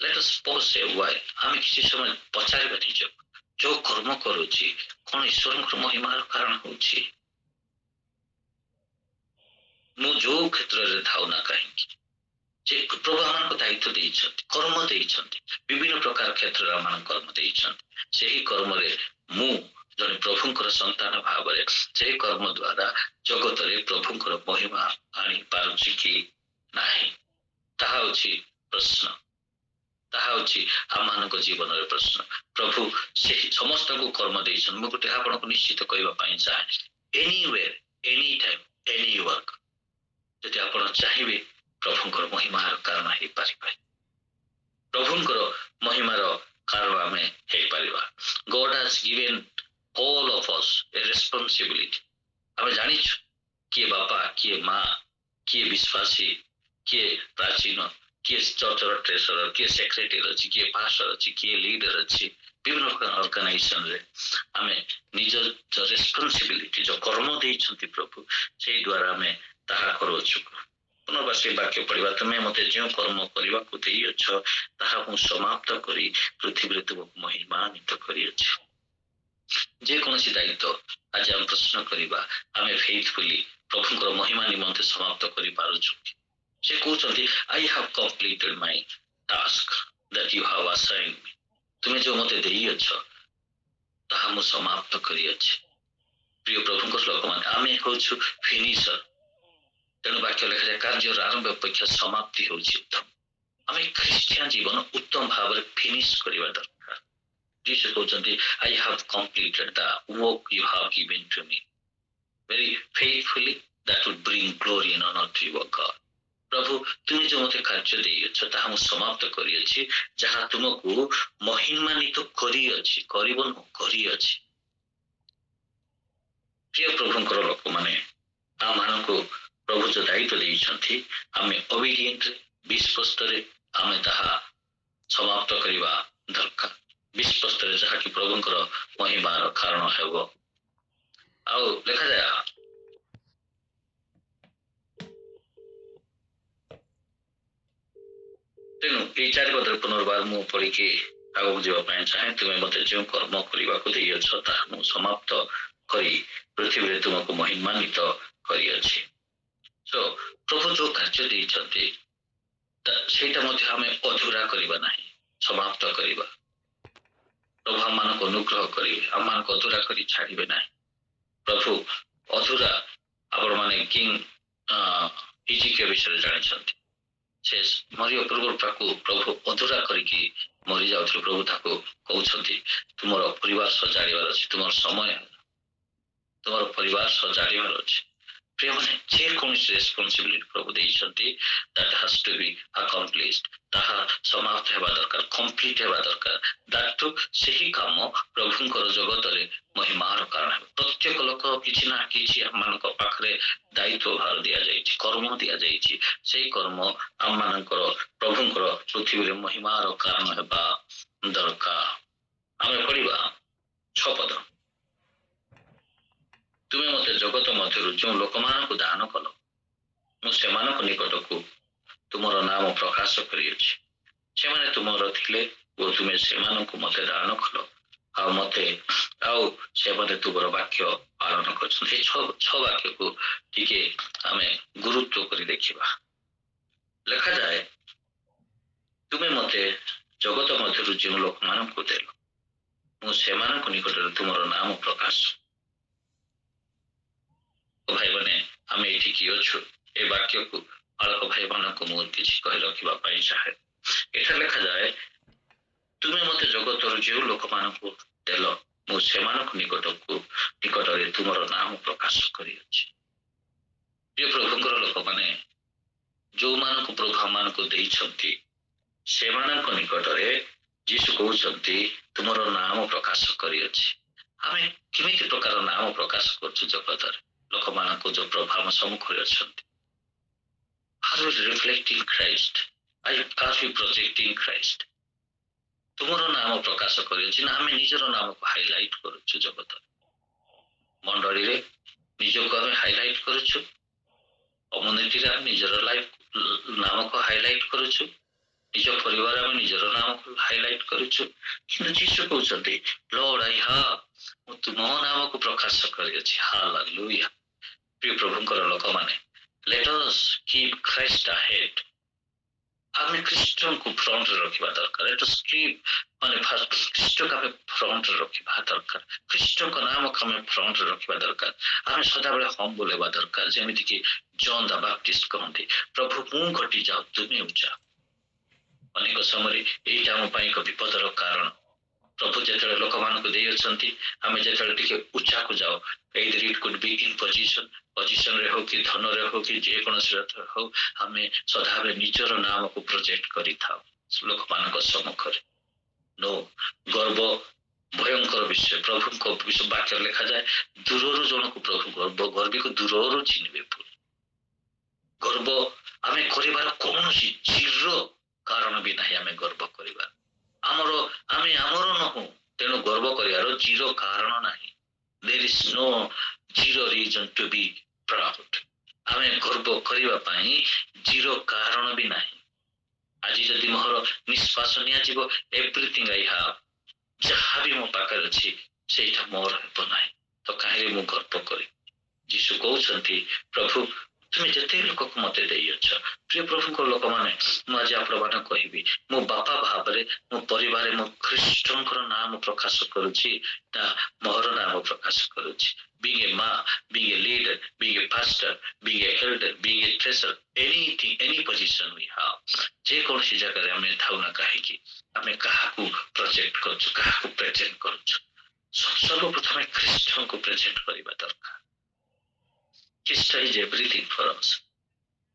Let us pause a while। ଆମେ କିଛି ସମୟ ପଚାରିବା ନିଜକୁ, ଯୋଉ କର୍ମ କରୁଛି କଣ ଈଶ୍ୱରଙ୍କର ମହିମାର କାରଣ ହଉଛି? ମୁଁ ଯୋଉ କ୍ଷେତ୍ରରେ ଧାଉନା କାହିଁକି, ଯେ ପ୍ରଭୁ ଆମମାନଙ୍କୁ ଦାୟିତ୍ୱ ଦେଇଛନ୍ତି, କର୍ମ ଦେଇଛନ୍ତି, ବିଭିନ୍ନ ପ୍ରକାର କ୍ଷେତ୍ରରେ ଆମମାନଙ୍କୁ କର୍ମ ଦେଇଛନ୍ତି। ସେହି କର୍ମରେ ମୁଁ ଜଣେ ପ୍ରଭୁଙ୍କର ସନ୍ତାନ ଭାବରେ ସେହି କର୍ମ ଦ୍ୱାରା ଜଗତରେ ପ୍ରଭୁଙ୍କର ମହିମା ଆଣିପାରୁଛି କି ନାହିଁ, ତାହା ହେଉଛି ପ୍ରଶ୍ନ। ତାହା ହେଉଛି ଆମମାନଙ୍କ ଜୀବନର ପ୍ରଶ୍ନ। ପ୍ରଭୁ ସେହି ସମସ୍ତଙ୍କୁ କର୍ମ ଦେଇଛନ୍ତି। ମୁଁ ଗୋଟେ ଆପଣଙ୍କୁ ନିଶ୍ଚିତ କହିବା ପାଇଁ ଚାହେଁ, ଏନିୱେର, ଏନି ଟାଇମ, ଏନି ୱାର୍କ ଯଦି ଆପଣ ଚାହିଁବେ ପ୍ରଭୁଙ୍କର ମହିମାର କାରଣ ହେଇପାରିବେ। ପ୍ରଭୁଙ୍କର ମହିମାର କାରଣ ଆମେ ହେଇପାରିବା। God has given all of us a responsibility। ଆମେ ଜାଣିଛୁ କିଏ ବାପା, କିଏ ମା, କିଏ ବିଶ୍ୱାସୀ, କିଏ प्राचीन किए चर्चर ट्रेसरर किए सेक्रेटरी अच्छी किए पास्टर अच्छी किए लीडर अच्छी विभिन्न ऑर्गेनाइजेशन रे आमे निज जो रेस्पॉन्सिबिलिटी जो कर्म देइछंती प्रभु से द्वारा आमे ताहा करूछु पुनर्बार से वाक्य पढ़िबा तुमे मते जो कर्म करिबा को देइछ ताहा मु समाप्त करी पृथ्वी रे तुमको महिमान्वित करियछ जे कोनसी दायित्व आज हम प्रश्न करिबा आमे फेथफुली प्रभुଙ୍କର महिमा निमंते समाप्त करि पारुछु से कहउछंती I have completed my task that you have assigned me तुमे जो मते देइछ ताहा मु समाप्त करियछ प्रिय प्रभुଙ୍କର ଲୋକମାନେ ଆମେ कहउछु फिनिशर तेणु वाक्य लेखा कार्य आरंभ अपेक्षा समाप्ति होउछि उत्तम आमे ख्रिस्टियन जीवन उत्तम भाव फिनिश करिबा दरकार जीसस कहउछंती I have completed the work you have given to me very faithfully that would bring glory and honor to your God प्रभु तुम जो मते कार्य देइछ ताहा मु समाप्त करियछि जहा तुमको महिमान्वित करियछि करिबन करियछि प्रिय प्रभुଙ୍କର ଲୋକମାନେ आमानको प्रभु जो दायित्व देइछंती आमे ओबिडिएंट विश्वस्त रे आमे ताहा समाप्त करिबा दरकार विश्वस्त रे जहा कि प्रभुଙ୍କର महिमार कारण हेबो आउ लेखा जाए तेणु ये चारि पदर पुनर्बार मु पढ़ी के आगक जावाई चाहे तुम्हें मत जो कर्म करने को देइछ ताहा मु समाप्त करी पृथ्वी रे तुमको महिमान्वित करियछि सो प्रभु जो कार्य देइछंती सेटा मध्ये हमें अधूरा करिबा नाही समाप्त करिबा प्रभु हमनको अनुग्रह करिवे हमनको अधूरा करी छाड़िबे नाही प्रभु अधूरा आपण माने किंग हिजकिया विषय जानिछंती से मरियो पूर्व प्रभु अधूरा करिकी मरी जाउथि प्रभु ताको कहउछंती तुमरो परिवार सजाड़िबार अछि तुमर समय तुमर परिवार सजाड़िबार अछि प्रिय माने जे कोनसी रेस्पॉन्सिबिलिटी प्रभु देइछंती that has to be accomplished ताहा समाप्त हेबा दरकार कंप्लीट हेबा दरकार दैट टू सही काम प्रभुଙ୍କର जगतरे महिमार कारण प्रत्येक लोक किछि ना किछि हमनको पाखरे दायित्व भार दिया जाइछि कर्म दिया जाइछि सेही कर्म हमମାନଙ୍କର प्रभुଙ୍କର पृथ्वी रे महिमार कारण हेबा दरकार आमे पढिबा 6 पद तुमे मते जगत मध्यरु जो लोकमानकु दान कलो मु सेमानक निकटकु तुमरो नाम प्रकाश करियछि सेमाने तुमरो थिले ओ तुमे सेमानकु मते दान कलो आ मते आउ सेमाने तुमरो वाक्य पालन करछन्ते छ वाक्य को टिके आमे गुरुत्व करी देखिबा लेखा जाए तुमे मते जगत मध्यरु जो लोकमानकु देलो मु सेमानक निकटरु तुमरो नाम प्रकाश भाई बने आम ये अच्छु ए वाक्य को आलोक भाई मान को मुझे किसी कही रखा चाहे एटा लिखा जाए तुम्हें मत जगत जो लोक मान देल मुझे निकट को निकट तुमर नाम प्रकाश कर प्रभुंर लोक मैंने जो मान प्रभु आम को से निकट जीशु कहते तुमर नाम प्रकाश कर किमी प्रकार नाम प्रकाश कर जगत लोक मान को जो प्रभाव सम्मुखें अच्छा are we reflecting Christ are we projecting Christ तुमर नाम प्रकाश कर आम निजर नाम को हाइलाइट करुछु जगत मंडली रे निजको आम हाइलाइट करुछु कम्युनिटी रे आम निजर लाइफ नाम को हाइलाइट करुछु निज परिवार आम निजर नाम को हाइलाइट करुछु किंतु जीसु कहउछन्ते लॉर्ड आई हैव तुम नाम को प्रकाश करियछि हालेलुया प्रिय प्रभुंकर लोक माने let us keep Christ ahead आमे क्रिस्टन को फ्रंट रे रखिबा दरकार लेट अस कीप माने फर्स्ट क्रिस्टन का फ्रंट रे रखिबा दरकार क्रिस्टन को नाम को आमे फ्रंट रे रखिबा दरकार आमे सदा बेले हम बोलेबा दरकार जेमिति कि जॉन द बैप्टिस्ट कहंती प्रभु मु घटी जाओ तुमे उचा अनेक समय एटा हम पई को विपदर कारण प्रभु जेतले लोक मान को देइ अछंती आमे जेतले टिके उच्चा को जाओ either it could be in position रे हो कि धन रे हो कि जे कोनसे हो हमें सदा रे निजर नाम को प्रोजेक्ट करि था लोक मान को सम्मुख रे नो गर्व भयंकर विषय प्रभु को विषय वाक्य लिखा जाए दूररु जन को प्रभु गर्व गर्वी को दूररु चिन्हबे ଗର୍ବ ଆମେ କରିବାର କୌଣସି ଜିରୋ କାରଣ ବି ନାହିଁ। ଆମେ ଗର୍ବ କରିବା ଆମେ ଆମର ନୁହଁ, ତେଣୁ ଗର୍ବ କରିବାର ଜିରୋ କାରଣ ନାହିଁ। there is no zero reason to be proud। ଆମେ ଗର୍ବ କରିବା ପାଇଁ ଜିରୋ କାରଣ ବି ନାହିଁ। ଆଜି ଯଦି ମୋର ନିଶ୍ୱାସ ନିଆଯିବ, ଏଭ୍ରିଥିଙ୍ଗ ଆଇ ହାଭ୍, ଯାହା ବି ମୋ ପାଖରେ ଅଛି ସେଇଟା ମୋର ହେବ ନାହିଁ, ତ କାହିଁକି ମୁଁ ଗର୍ବ କରିବି? ଯୀଶୁ କହୁଛନ୍ତି, ପ୍ରଭୁ ତୁମେ ଯେତେ ଲୋକକୁ ମତେ ଦେଇଅଛ, ପ୍ରିୟ ପ୍ରଭୁଙ୍କ ଲୋକମାନେ, ମୁଁ ଆଜି ଆପଣମାନେ କହିବି, ମୋ ବାପା ଭାବରେ ମୋ ପରିବାରରେ ମୁଁ ଖ୍ରୀଷ୍ଟଙ୍କର ନାମ ପ୍ରକାଶ କରୁଛି, ନା ମୋର ନାମ ପ୍ରକାଶ କରୁଛି? being a ma, being a leader, being a pastor, being a elder, being a treasurer, anything, any position we have, ଯେକୌଣସି ଜାଗାରେ ଆମେ ଥାଉ ନା କାହିଁକି, ଆମେ କାହାକୁ ପ୍ରୋଜେକ୍ଟ କରୁଛୁ, କାହାକୁ ପ୍ରେଜେଣ୍ଟ କରୁଛୁ? ସର୍ବପ୍ରଥମେ ଖ୍ରୀଷ୍ଟଙ୍କୁ ପ୍ରେଜେଣ୍ଟ କରିବା ଦରକାର। Christ is everything for us।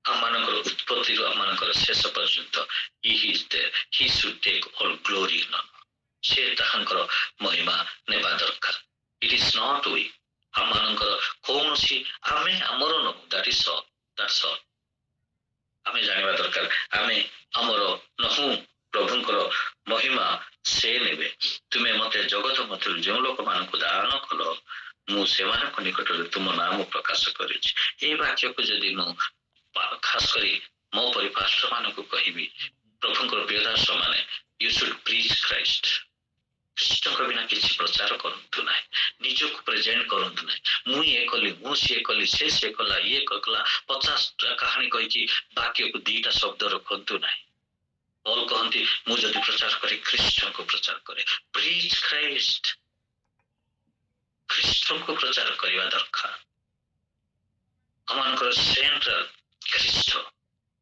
ଆମମାନଙ୍କର ଉତ୍ପତ୍ତିରୁ ଆମମାନଙ୍କର ଶେଷ ପର୍ଯ୍ୟନ୍ତ he is there, he should take all glory and honor। ସେ ତାହାଙ୍କର ମହିମା ନେବା ଦରକାର। it is not we, ଆମମାନଙ୍କର କୌଣସି ଆମେ ଆମର ନୁହଁ, that's all। ଆମେ ଜାଣିବା ଦରକାର ଆମେ ଆମର ନହୁଁ, ପ୍ରଭୁଙ୍କର ମହିମା ସେ ନେବେ। ତୁମେ ମତେ ଜଗତ ମଧ୍ୟରୁ ଯେଉଁ ଲୋକମାନଙ୍କୁ ଦାନ କଲ, ମୁଁ ସେମାନଙ୍କ ନିକଟରେ ତୁମ ନାମ ପ୍ରକାଶ କରିଛି। ଏହି ବାକ୍ୟକୁ ଯଦି ମୁଁ ଖାସ କରି ମୋ ପରି ପାଷ୍ଟର ମାନଙ୍କୁ କହିବି, ପ୍ରଭୁଙ୍କର ପ୍ରିୟ ଦାସ ମାନେ, ୟୁ ସୁଡ୍ ପ୍ରିଚ୍ ଖ୍ରାଇଷ୍ଟ। ଖ୍ରୀଷ୍ଟଙ୍କ ବିନା କିଛି ପ୍ରଚାର କରନ୍ତୁ ନାହିଁ, ନିଜକୁ ପ୍ରେଜେଣ୍ଟ କରନ୍ତୁ ନାହିଁ। ମୁଁ ଇଏ କଲି, ମୁଁ ସିଏ କଲି, ସେ କଲା, ଇଏ କଲା, 50ଟା କାହାଣୀ କହିକି ବାକ୍ୟକୁ 2ଟା ଶବ୍ଦ ରଖନ୍ତୁ ନାହିଁ। ପଉଲ କହନ୍ତି, ମୁଁ ଯଦି ପ୍ରଚାର କରେ ଖ୍ରୀଷ୍ଟଙ୍କୁ ପ୍ରଚାର କରେ। ପ୍ରିଚ୍ ଖ୍ରାଇଷ୍ଟ, ଖ୍ରୀଷ୍ଟଙ୍କୁ ପ୍ରଚାର କରିବା ଦରକାର। ଆମମାନଙ୍କର central Christ.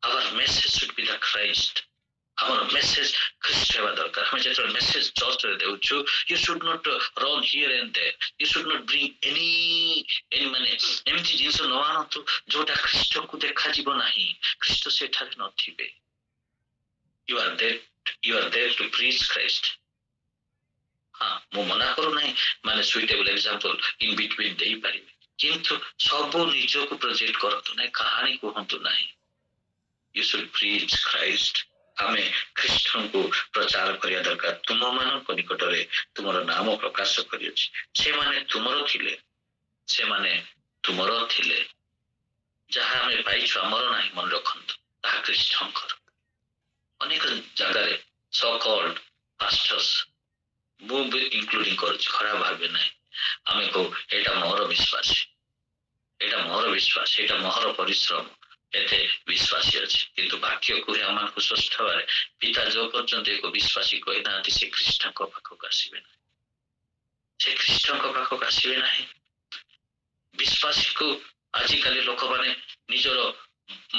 our message should be the Christ। ଆମର ମେସେଜ ଖ୍ରୀଷ୍ଟ ହେବା ଦରକାର। ଆମେ ଯେତେବେଳେ ମେସେଜ ଚର୍ଚ୍ଚରେ ଦେଉଛୁ, you should not run here and there, you should not bring any ମାନେ ଏମିତି ଜିନିଷ ନ ଆଣନ୍ତୁ ଯୋଉଟା ଖ୍ରୀଷ୍ଟକୁ ଦେଖାଯିବ ନାହିଁ। ଖ୍ରୀଷ୍ଟ ସେଠାରେ ନଥିବେ। you are there to preach Christ। ହଁ, ମୁଁ ମନା କରୁନାହିଁ, ମାନେ ସୁଇଟେବଲ ଏକ୍ସାମ୍ପଲ ଇନ୍ ବିଟୱିନ୍ ଦେଇପାରିବେ, କିନ୍ତୁ ସବୁ ନିଜକୁ ପ୍ରୋଜେକ୍ଟ କରନ୍ତୁ ନାହିଁ, କାହାଣୀ କୁହନ୍ତୁ ନାହିଁ। you should preach Christ। ଆମେ ଖ୍ରୀଷ୍ଟଙ୍କୁ ପ୍ରଚାର କରିବା ଦରକାର। ତୁମମାନଙ୍କ ନିକଟରେ ତୁମର ନାମ ପ୍ରକାଶ କରିଅଛି। ସେମାନେ ତୁମର ଥିଲେ, ସେମାନେ ତୁମର ଥିଲେ। ଯାହା ଆମେ ପାଇଛୁ ଆମର ନାହିଁ, ମନେ ରଖନ୍ତୁ, ତାହା ଖ୍ରୀଷ୍ଟଙ୍କର। ଅନେକ ଜାଗାରେ so called pastors, ମୁଁ ବି ଇନକ୍ଲୁଡିଂ କରୁଛି, ଖରାପ ଭାବେ ନାହିଁ, ଆମେ କହୁ ଏଇଟା ମୋର ବିଶ୍ୱାସ, ଏଇଟା ମୋର ବିଶ୍ୱାସ, ଏଇଟା ମୋର ପରିଶ୍ରମ, ଏତେ ବିଶ୍ୱାସୀ ଅଛି। କିନ୍ତୁ ବାକ୍ୟ କୁହେ ଆମମାନଙ୍କୁ ସ୍ପଷ୍ଟ ଭାବରେ, ପିତା ଯୋଉ ପର୍ଯ୍ୟନ୍ତ ଏକ ବିଶ୍ୱାସୀ କହିନାହାନ୍ତି ସେ ଖ୍ରୀଷ୍ଟଙ୍କ ପାଖକୁ ଆସିବେ ନାହିଁ, ସେ ଖ୍ରୀଷ୍ଟଙ୍କ ପାଖକୁ ଆସିବେ ନାହିଁ। ବିଶ୍ୱାସୀକୁ ଆଜିକାଲି ଲୋକମାନେ ନିଜର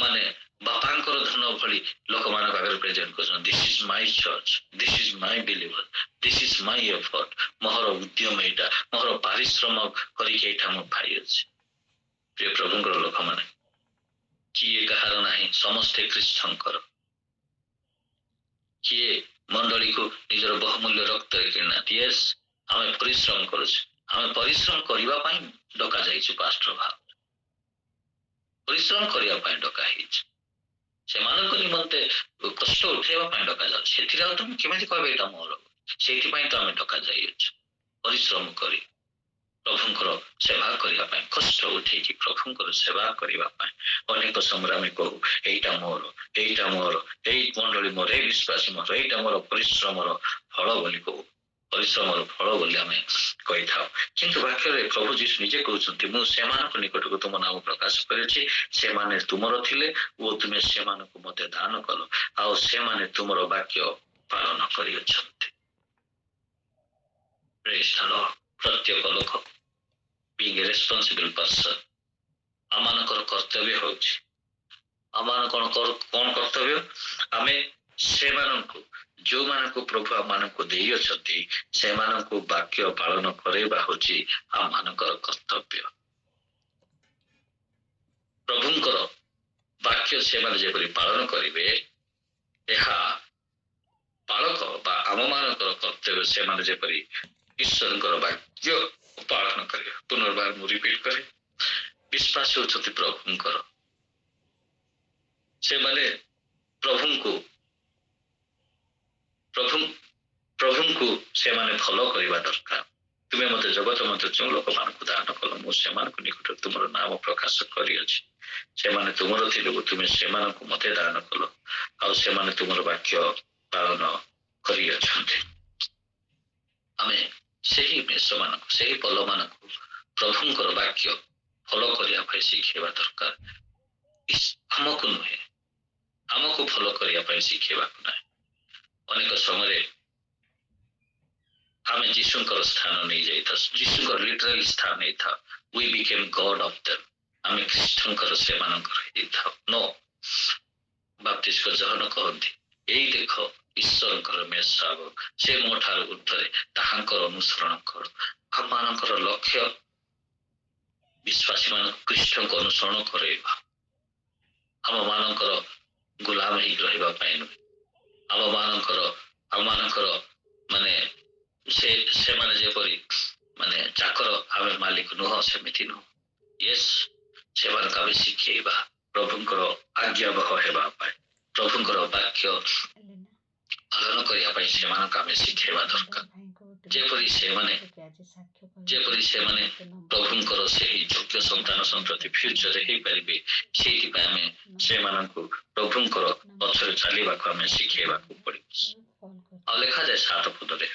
ମାନେ ବାପାଙ୍କର ଧନ ଭଳି ଲୋକମାନଙ୍କ ଆଗରେ ପ୍ରେଜେଣ୍ଟ କରୁଛନ୍ତି। This is my church, this is my believer, this is my effort, ମୋର ଉଦ୍ୟମ ଏଇଟା, ମୋର ପାରିଶ୍ରମ କରିକି ଏଇଟା ମୁଁ ପାଇଅଛି। ପ୍ରିୟ ପ୍ରଭୁଙ୍କର ଲୋକମାନେ, କିଏ କାହାର ନାହିଁ, ସମସ୍ତେ ଖ୍ରୀଷ୍ଟଙ୍କର। କିଏ ମଣ୍ଡଳୀକୁ ନିଜର ବହୁମୂଲ୍ୟ ରକ୍ତରେ କିଣିନାହାନ୍ତି। ୟେସ୍, ଆମେ ପରିଶ୍ରମ କରୁଛୁ, ଆମେ ପରିଶ୍ରମ କରିବା ପାଇଁ ଡକା ଯାଇଛୁ। ପାଷ୍ଟର ଭାବ ପରିଶ୍ରମ କରିବା ପାଇଁ ଡକା ହେଇଛି, ସେମାନଙ୍କ ନିମନ୍ତେ କଷ୍ଟ ଉଠେଇବା ପାଇଁ ଡକାଯାଉଛି। ସେଥିରେ ଆଉ ତମେ କେମିତି କହିବେ ଏଇଟା ମୋର? ସେଇଥିପାଇଁ ତ ଆମେ ଡକା ଯାଇଅଛୁ, ପରିଶ୍ରମ କରି ପ୍ରଭୁଙ୍କର ସେବା କରିବା ପାଇଁ, କଷ୍ଟ ଉଠେଇକି ପ୍ରଭୁଙ୍କର ସେବା କରିବା ପାଇଁ। ଅନେକ ସମୟରେ ଆମେ କହୁ ଏଇଟା ମୋର, ଏଇଟା ମୋର, ଏଇ ମଣ୍ଡଳୀ ମୋର, ଏଇ ବିଶ୍ୱାସୀ ମୋର, ଏଇଟା ମୋର ପରିଶ୍ରମର ଫଳ ବୋଲି କହୁ, ପରିଶ୍ରମର ଫଳ ବୋଲି ଆମେ କହିଥାଉ। କିନ୍ତୁ ବାକ୍ୟରେ ପ୍ରଭୁ ଯୀଶୁ ନିଜେ କହୁଛନ୍ତି, ମୁଁ ସେମାନଙ୍କ ନିକଟକୁ ତୁମ ନାମ ପ୍ରକାଶ କରିଛି, ସେମାନେ ତୁମର ଥିଲେ ଓ ତୁମେ ସେମାନଙ୍କୁ ମୋତେ ଦାନ କଲ, ଆଉ ସେମାନେ ତୁମର ବାକ୍ୟ ପାଳନ କରିଅଛନ୍ତି। ପ୍ରେଜ୍ ଦ ଲର୍ଡ। ପ୍ରତ୍ୟେକ ଲୋକ being a responsible person, ଆମମାନଙ୍କର କର୍ତ୍ତବ୍ୟ ହେଉଛି, ଆମମାନଙ୍କର କଣ କର୍ତ୍ତବ୍ୟ? ଆମେ ସେମାନଙ୍କୁ, ଯୋଉମାନଙ୍କୁ ପ୍ରଭୁ ଆମମାନଙ୍କୁ ଦେଇଅଛନ୍ତି, ସେମାନଙ୍କୁ ବାକ୍ୟ ପାଳନ କରିବା ହେଉଛି ଆମମାନଙ୍କର କର୍ତ୍ତବ୍ୟ। ପ୍ରଭୁଙ୍କର ବାକ୍ୟ ସେମାନେ ଯେପରି ପାଳନ କରିବେ, ଏହା ପାଳକ ବା ଆମମାନଙ୍କର କର୍ତ୍ତବ୍ୟ। ସେମାନେ ଯେପରି ଈଶ୍ୱରଙ୍କର ବାକ୍ୟ ପାଳନ କରିବେ। ପୁନର୍ବାର ମୁଁ ରିପିଟ୍ କରେ, ବିଶ୍ୱାସ ହେଉଛନ୍ତି ପ୍ରଭୁଙ୍କର, से माने प्रभु को प्रभु प्रभु को से माने फॉलो करबा दरकार तुमे मते जगत मते जो लोक मान को दान कल मु से मान को निकट तुमरो नाम प्रकाश करी अछि से माने तुमरो थिलु तुमे से मान को मते दान कल आ से माने तुमरो वाक्य पालन करी अछंती आमे सही में समान को सही पल मान को प्रभुंकर वाक्य फॉलो करिया पई शिखेबा दरकार इस हमको नुहे हमको फॉलो करिया पई शिखेबा को नै अनेक समय हमें जीशुंकर स्थान नहीं जाइथा जीशुंकर लिटरली स्थान नहीं था we became god of them हमें ख्रीष्टंकर सेमानंकर हेइथा नो बाप्तिस्ट को जहन कहंती एई देखो ईश्वरंकर मेषावक से मोठार उद्धरे ताहांकर अनुसरण कर हममानकर लक्ष्य विश्वासी मान ख्रीष्टन को अनुसरण करेबा हम मानकर गुलाम ही रहिबा पाइनु हम मानकर माने से माने जेपरी माने चाकर आमे मालिक नुह सेमिति नुह यस से मान का शिखेबा प्रभुंकर आज्ञा बह हेबा पाए प्रभुंकर वाक्य पालन करिया पाए से मान का शिखेबा दरकार जेपरी से माने प्रभुंकर सही योग्य संतान संतति फ्यूचर रे हे परिबे सेति पाए आमे से मान को प्रभुंकर पछरे चलीबा को आमे शिखेबा को पड़िबो लेखा जाय 7 पदरे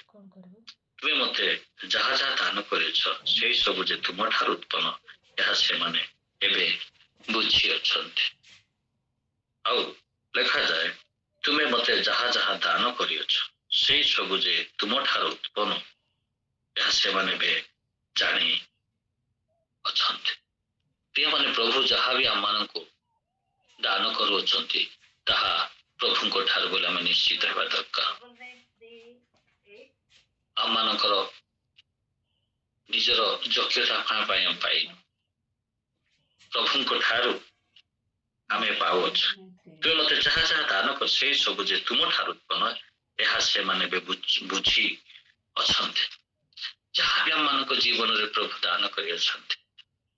तुमे मते जहा जहा दान करेछ सेई सब जे तुम ठार उत्पन्न यह से माने एबे बुझी अछंती आउ लेखा जाए तुमे मते जहा जहा दान करियछ सेई सब जे तुम ठार उत्पन्न यह से माने बे जानी अछंती प्रिय माने प्रभु जहा भी आमान को दान करूछंती ताहा प्रभु को ठार बोला में निश्चित हेबा दरकार आमानकर निजर योग्यता पाई पाई प्रभु को ठारू आमे पाउछ तुम मते जहा जहा दान कर से सब जे तुम ठारू उत्पन्न यह से माने बे बुझी अछंती जहा भी आमान को जीवन रे प्रभु दान करि अछंती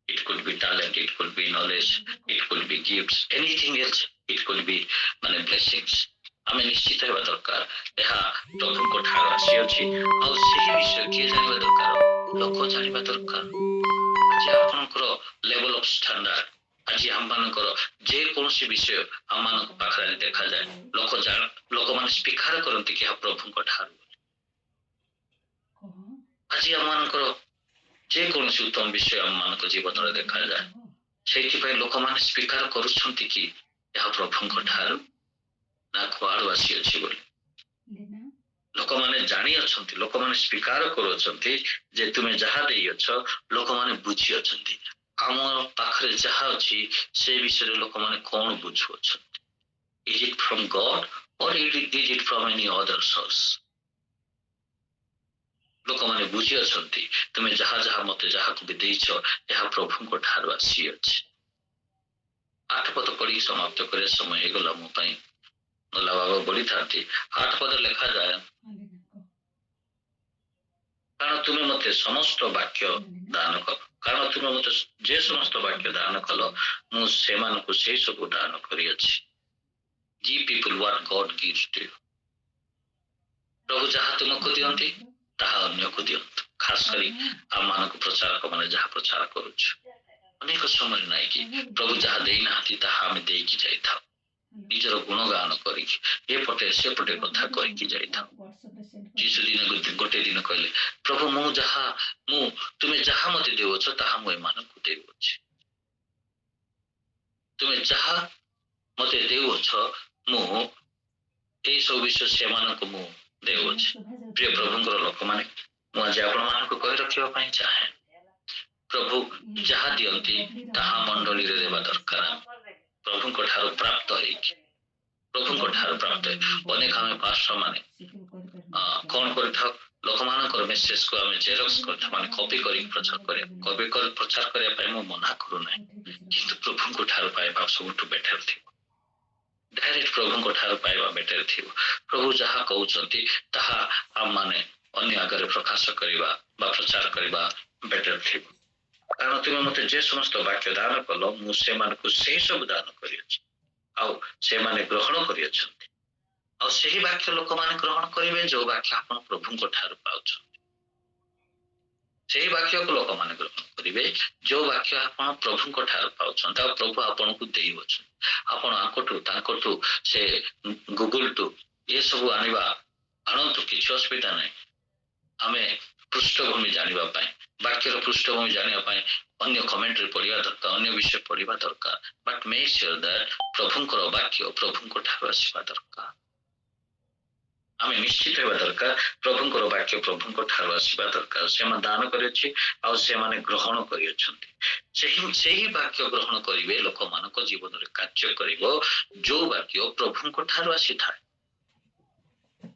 it could be talent it could be knowledge it could be gifts anything else it could be माने blessings आमे निश्चित हेबा दरकार यह प्रभु को ठार आसी अछि आ सही विषय के जानिबा दरकार लोक जानिबा दरकार जे आपनकर लेवल ऑफ स्टैंडर्ड आज हममानकर जे कोनसी विषय हममान पाखरे देखा जाय लोक मान स्वीकार करंती कि प्रभु को ठार आज हममानकर जे कोनसी उत्तम विषय हममान को जीवन रे देखा जाय सेति पय लोक मान स्वीकार करूछंती कि यह प्रभु को ठार ना कुआड़ आसी अछि बोली लोक माने जानी अछंती लोक माने स्वीकार करूछंती जे तुमे जहा देई अछ लोक माने बुझी अछंती हम पाखरे जहा अछि से विषय लोक माने कोन बुझु अछंती इज इट फ्रॉम गॉड और is it from any other source लोक माने बुझी अछंती तुमे जहा जहा मते जहा को देइछ यह प्रभु को ठार आसी अछि 8 पद पढ़ी समाप्त करे समय हे गला मो पई नला बाबा बड़ी थाती 8 पद लिखा जाए कारण तुमे मते समस्त वाक्य दान कर कारण तुमे मते जे समस्त वाक्य दान कल मु सेमान को से सब दान करी अछि गी people what God gives to प्रभु जहा तुमको दियंती ताहा अन्य को दियंत खास करी आमान को प्रचारक माने जहा प्रचार करूछ अनेक समय नाही कि प्रभु जहा देई नाती ताहा हम देई की जाई था निजर गुणगान करी ए पटे से पटे कथा कहि की जाई था जीसु दिन गोटे दिन कहले प्रभु मु तुमे जहा मते देवो छ ताहा मु मान को देवो छ तुमे जहा मते देवो छ मु ए सब विषय से मान को मु देवो छ प्रिय प्रभुंकर लोक माने मु आज आपण मान को कहि रखिबा पई चाहे प्रभु जहा दियंती ताहा मंडली रे देबा दरकार प्रभु को ठार प्राप्त है प्रभु को ठार प्राप्त है अनेक हमें पास्टर माने कौन कर था लोक मानकर मेसेज को हमें जेरॉक्स करथा माने कॉपी करी प्रचार करे पय मो मना करू नै किंतु प्रभु को ठार पाइबा सबटु बेटर थी डायरेक्ट प्रभु को ठार पाइबा बेटर थी प्रभु जहा कहउचंती ताहा हम माने अन्य आगे प्रकाश करिबा बा प्रचार करिबा बेटर थी कारण तुम मते जे समस्त वाक्य दान कल मु से मान को से सब दान करियछि आउ से माने ग्रहण करियछन्ति आउ सेही वाक्य लोक माने ग्रहण करिवे जो वाक्य आपण प्रभु को ठार पाउछ सेही वाक्य को लोक माने ग्रहण करिवे जो वाक्य आपण प्रभु को ठार पाउछ ता प्रभु आपण को देई होछ आपण आकोटू ताकोटू से गूगल टू ये सब आनिबा आनंद किछ असुविधा नै आमे पृष्ठभूमि जानिबा पाए वाक्यर पृष्ठभूमि जानिबा पाए अन्य कमेंट्री पढ़िया दरकार अन्य विषय पढ़िबा दरकार बट मेक श्योर दैट प्रभुंकर वाक्य प्रभुंक ठार आसीबा दरकार आमे निश्चित हेबा दरकार प्रभुंकर वाक्य प्रभुंक ठार आसीबा दरकार से दान करिछि आ से माने ग्रहण करियछन्ति सेही वाक्य ग्रहण करिवे लोक मानक जीवन रे कार्य करिवो जो वाक्य प्रभुंक ठार आसी थाए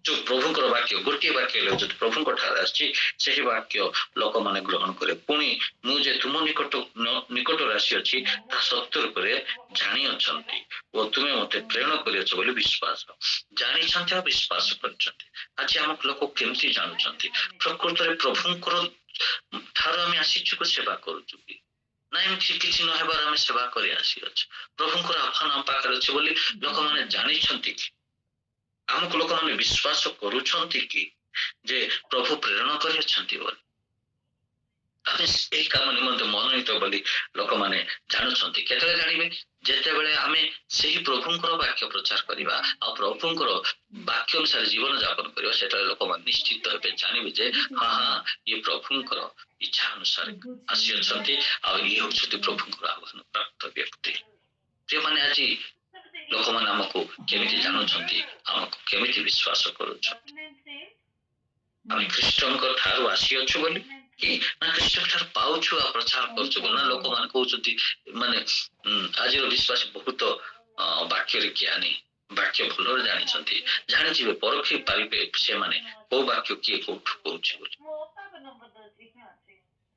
जो प्रभुंकर वाक्य गोटे वाक्य जो प्रभुंक ठार आसी सेही वाक्य लोक माने ग्रहण करे पुणी मुझे तुम निकट राशि अच्छी सत्य रूप जानी अछंती ओ तुमे मते प्रेरणा करियछ बोली विश्वास जानी छंती आ विश्वास करछंती आज हम लोक केमती जानछंती प्रकृत रे प्रभुंकर ठार हम आसीछु को सेवा करूछु कि ना एमती किछि न हेबार हम सेवा करि आसी अछि प्रभुंकर आह्वान हम पाकर अछि बोली लोक माने जानी छंती कि हमको लोक माने विश्वास करूछंती कि जे प्रभु प्रेरणा करियछंती बोली आमे एही काम निमंते मनोनीत बोली लोक माने जानछंती केतले जानिबे जेते बेले आमे सेही प्रभुंकर वाक्य प्रचार करिबा आ प्रभुंकर वाक्य अनुसार जीवन यापन करिबा सेटा लोक माने निश्चित हेबे जानिबे जे हां हां ये प्रभुंकर इच्छा अनुसार आसीयछंती आ ये होछति प्रभुंकर आह्वान प्राप्त व्यक्ति जे माने आज लोक माने हमको केमिति जानछंती हमको केमिति विश्वास करूछंती आमे ख्रीष्टन को ठारू आसीयछु बोली कि ना ख्रीष्ट ठार पाउछु आ प्रचार करछु बोलना लोक मान कहउछंती माने आज विश्वास बहुत वाक्य रे ज्ञानी वाक्य भलर जानि छंती जानि जिवे परखि पारिबे से माने को वाक्य के कोठ कहउछु बोली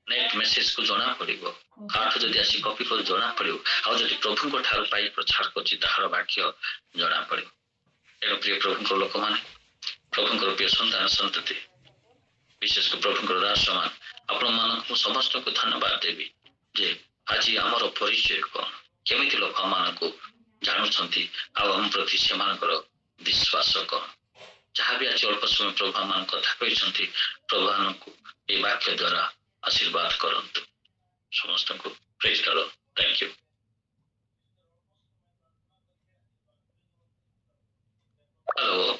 नेट मेसेज को जना पड़िबो काठ जदि आसी कॉपी को जना पड़िबो आ जदि प्रभु को ठार पाई प्रचार करछि ताहार वाक्य जना पड़िबो एरो प्रिय प्रभु को लोक माने प्रभु को प्रिय संतान संतति विशेष प्रभु दास मान आपण मानक समस्त को धन्यवाद देवी जे आज आमर परिचय कौन केमिति लोक मानक जानुछंती आ हम प्रति से मानकर विश्वास कौन जहाँ भी आज अल्प समय प्रभु मान कथा कहते प्रभु मानक ये वाक्य द्वारा आशीर्वाद करंतु समस्त को praise the Lord thank you hello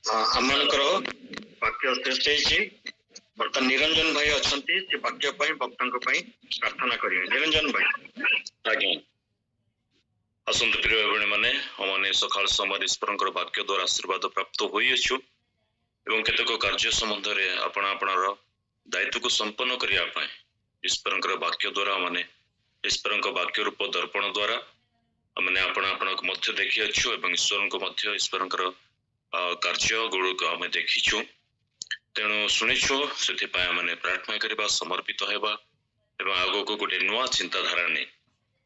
Amonkar वाक्य शेष होइछि बर्तमान निरंजन भाई अछंती से वाक्य पई भक्तंक पई प्रार्थना करिवे निरंजन भाई आज्ञा आसंत प्रिय भाई माने हमने सकाल समय ईश्वरंकर वाक्य द्वारा आशीर्वाद प्राप्त होई अछु एवं केतक कार्य संबंध रे आपण आपणर दायित्व को संपन्न करिया पई ईश्वरंकर वाक्य द्वारा माने ईश्वरंक वाक्य रूप दर्पण द्वारा हमने आपण आपणक मध्य देखि अछु एवं ईश्वरंक मध्य ईश्वरंकर कार्य गुड़ आम देखीचु तेणु शुणीचु से प्रार्थना करवा समर्पित होगा एवं आग को गोटे नुआ चिंताधारा नहीं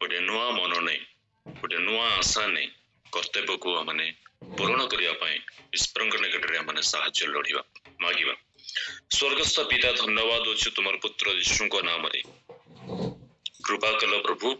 गोटे नुआ मन नहीं गोटे नुआ आशा नहीं कर्तव्य को मैंने पूरण करने ईश्वर निकट में साहाय्य लड़िया मागिबा स्वर्गस्थ पिता धन्यवाद अच्छु तुम पुत्र यीशु नाम कृपा कल प्रभु